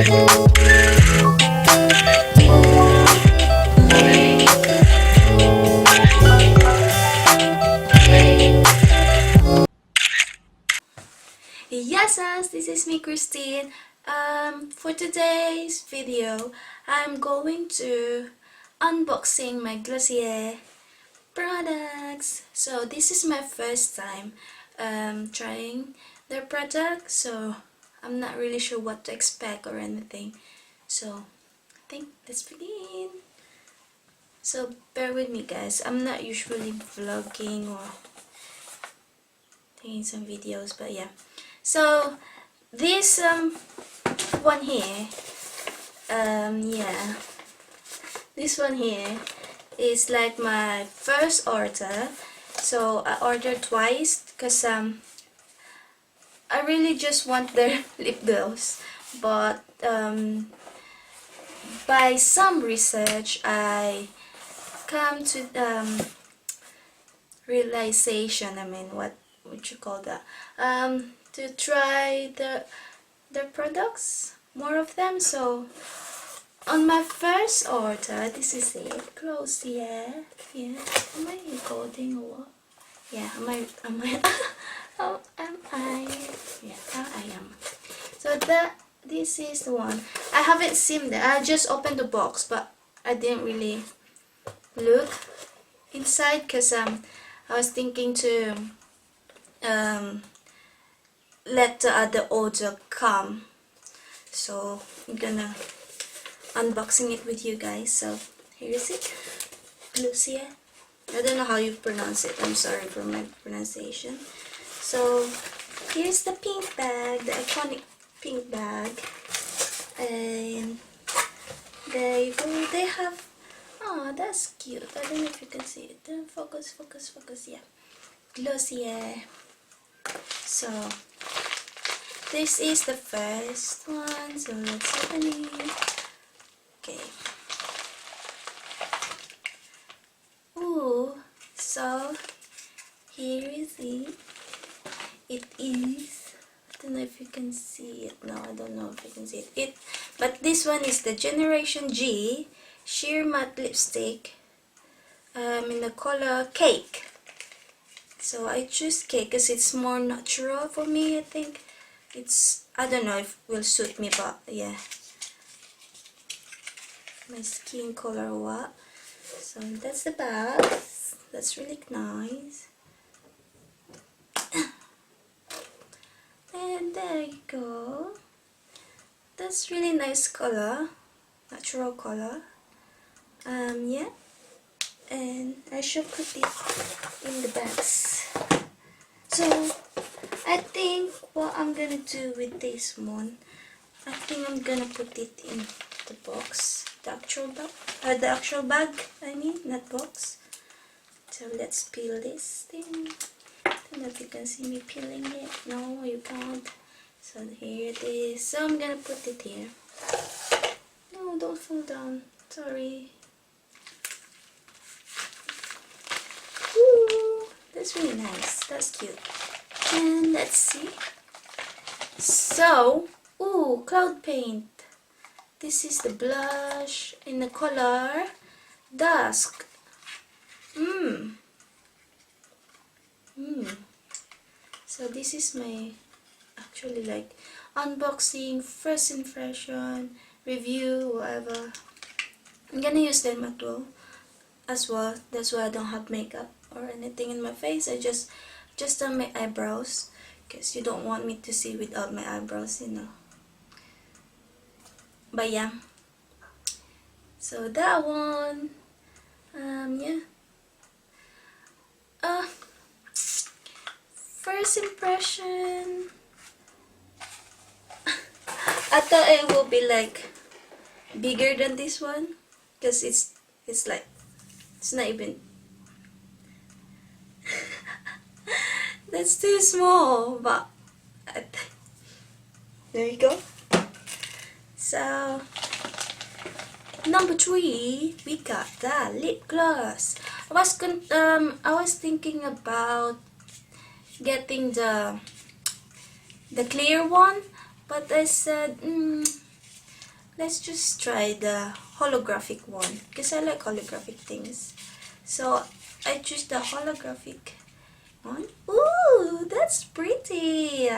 Yes, this is me, Christine. For today's video, I'm going to unboxing my Glossier products. So this is my first time trying their product, so I'm not really sure what to expect or anything. So I think let's begin. So bear with me, guys. I'm not usually vlogging or taking some videos, but yeah. So this one here, yeah, this one here is like my first order. So I ordered twice because I really just want their lip gloss, but by some research I come to realization, I mean, what would you call that, to try the products, more of them. So on my first order, this is it, Glossier. Yeah, am I recording or what? Yeah, am I how am I? Yeah, how I am. So this is the one. I haven't seen that. I just opened the box, but I didn't really look inside because I was thinking to let the other order come. So I'm gonna unboxing it with you guys. So here is it, Glossier. I don't know how you pronounce it. I'm sorry for my pronunciation. So here's the pink bag, the iconic pink bag, and there you go. They have, oh, that's cute. I don't know if you can see it. Focus, focus, focus. Yeah, Glossier. So this is the first one. So let's open it. Okay. Ooh, so here is it. It is, I don't know if you can see it. No, I don't know if you can see it. But this one is the Generation G Sheer Matte Lipstick in the color Cake. So I choose Cake because it's more natural for me. I think it's, I don't know if it will suit me, but yeah, my skin color or what. So that's the bag. That's really nice. And there you go. That's really nice color, natural color. Yeah, and I should put it in the bags. So I think what I'm gonna do with this one, I think I'm gonna put it in the box, the actual bag. I mean, not box. So let's peel this thing. I don't know if you can see me peeling it. No, you can't. So here it is. So I'm gonna put it here. No, don't fall down. Sorry. Ooh, that's really nice. That's cute. And let's see. So, ooh, cloud paint. This is the blush in the color Dusk. So this is my actually like unboxing, first impression, review, whatever. I'm gonna use them as well. That's why I don't have makeup or anything in my face. I just on my eyebrows, because you don't want me to see without my eyebrows, you know. But yeah, so that one, yeah. First impression, I thought it will be like bigger than this one, because it's like, it's not even that's too small, but there you go. So number 3, we got the lip gloss. I was thinking about getting the clear one, but I said let's just try the holographic one because I like holographic things. So I choose the holographic one. Ooh, that's pretty.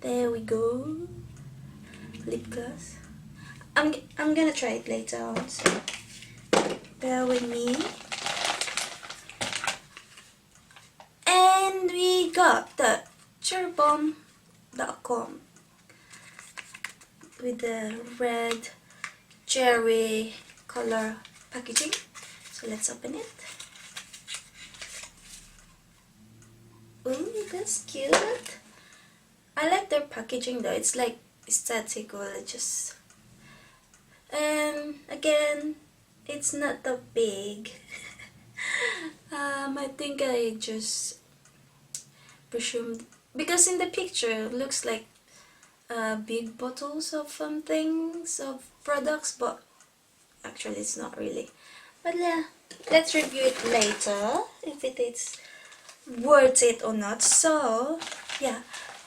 There we go. Lip gloss. I'm gonna try it later on, so bear with me. And we got the cherrybomb.com with the red cherry color packaging. So let's open it. Ooh, that's cute. I like their packaging though. It's like aesthetic, religious. And again, it's not that big. I think I just presumed because in the picture it looks like big bottles of things of products, but actually it's not really. But yeah, let's review it later if it is worth it or not. So yeah,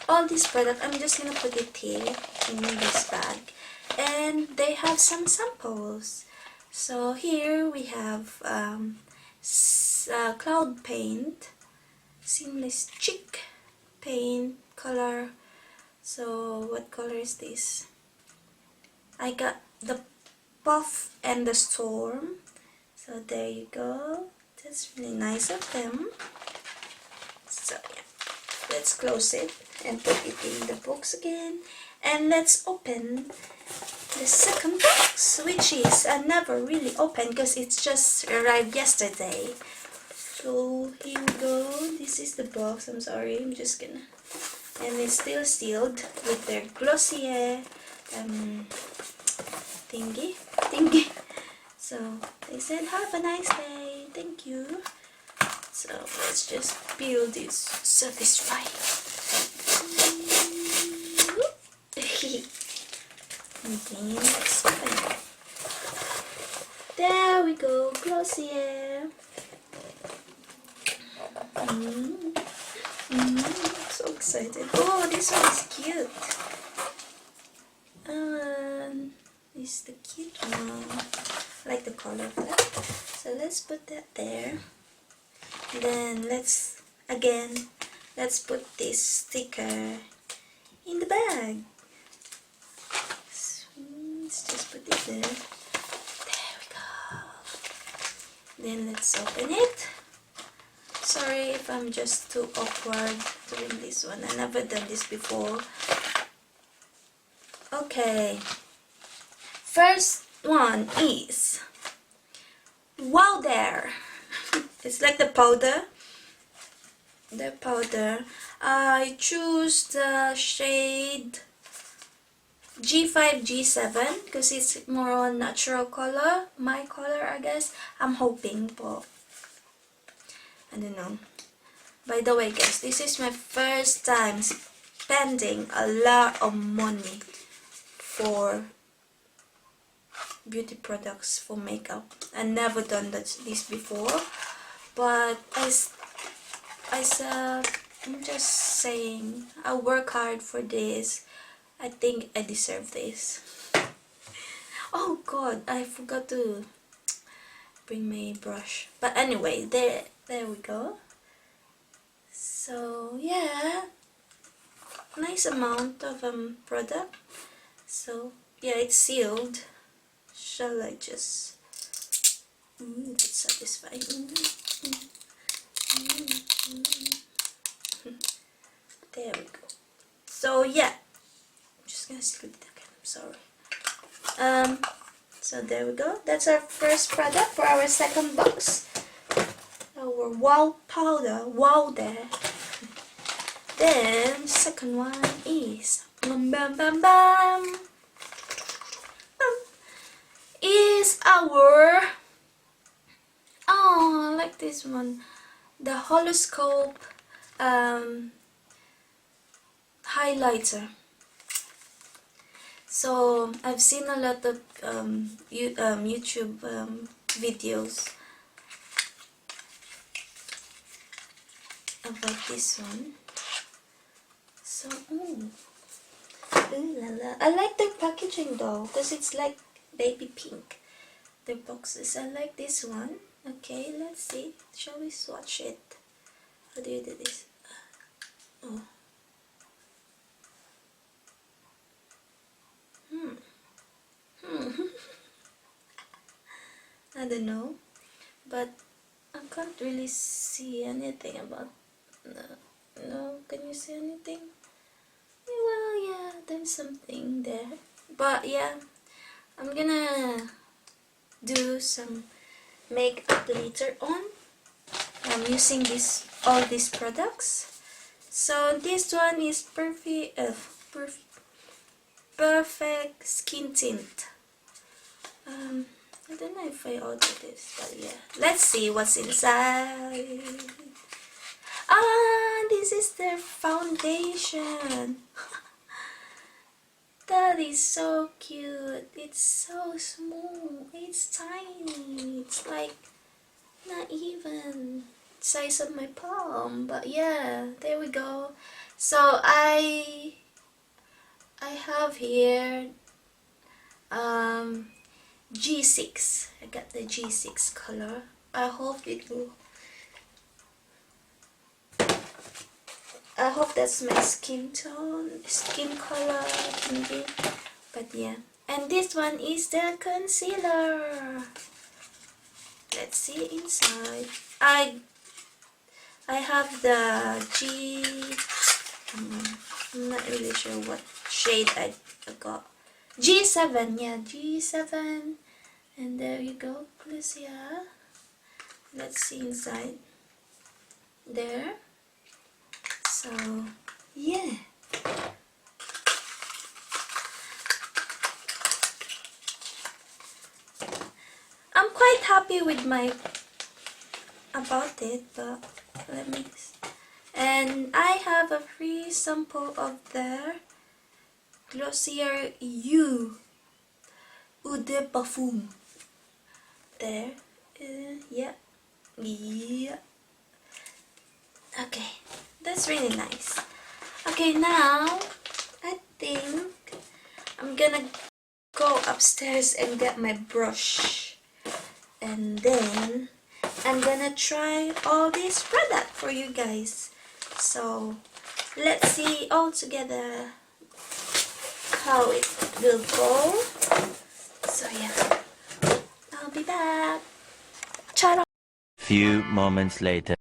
all this product I'm just gonna put it here in this bag, and they have some samples. So here we have cloud paint, seamless cheek paint color. So what color is this? I got the puff and the storm. So there you go. That's really nice of them. So yeah, let's close it and put it in the box again. And let's open the second box, which is I never really opened because it's just arrived yesterday. So here we go. This is the box. I'm sorry, I'm just gonna. And it's still sealed with their Glossier thingy. So they said, have a nice day, thank you. So let's just peel this satisfying. Okay, let's open it. There we go, Glossier. So excited. Oh, this one is cute. This is the cute one. I like the color of that. So let's put that there. Then let's put this sticker in the bag. So let's just put it there. There we go. Then let's open it. Sorry if I'm just too awkward doing this one. I've never done this before. Okay. First one is wow there. It's like the powder. I choose the shade G5, G7 because it's more on natural color. My color, I guess. I'm hoping, but I don't know. By the way, guys, this is my first time spending a lot of money for beauty products, for makeup. I've never done this before, but I'm just saying, I work hard for this. I think I deserve this. Oh god, I forgot to bring my brush. But anyway, there we go. So yeah, nice amount of product. So yeah, it's sealed. Shall I just it's satisfying. There we go. So yeah, I'm just gonna sleep it again, I'm sorry. So there we go. That's our first product for our second box. Our wow powder, wow there. Then second one is is our I like this one, the Holoscope highlighter. So I've seen a lot of YouTube videos about this one. So Ooh la la. I like their packaging though, because it's like baby pink. The boxes. I like this one. Okay, let's see. Shall we swatch it? How do you do this? Oh. I don't know, but I can't really see anything about. No, can you see anything? Well, yeah, there's something there, but yeah, I'm gonna do some makeup later on. I'm using all these products. So this one is perfect skin tint. I don't know if I ordered this, but yeah. Let's see what's inside. Ah, this is their foundation. That is so cute. It's so small. It's tiny. It's like not even size of my palm. But yeah, there we go. So I have here G6. I got the G6 color. I hope that's my skin color maybe. But yeah. And this one is the concealer. Let's see inside. I have the I'm not really sure what shade I got. G7, yeah, G7. And there you go, Glossier. Let's see inside. There. So, yeah. I'm quite happy with about it, but let me. And I have a free sample of their Glossier Eau de Parfum. There. Yeah. Yeah. Okay. That's really nice. Okay, now I think I'm gonna go upstairs and get my brush. And then I'm gonna try all this product for you guys. So let's see all together how it will go. So yeah, I'll be back. Ciao. Few moments later.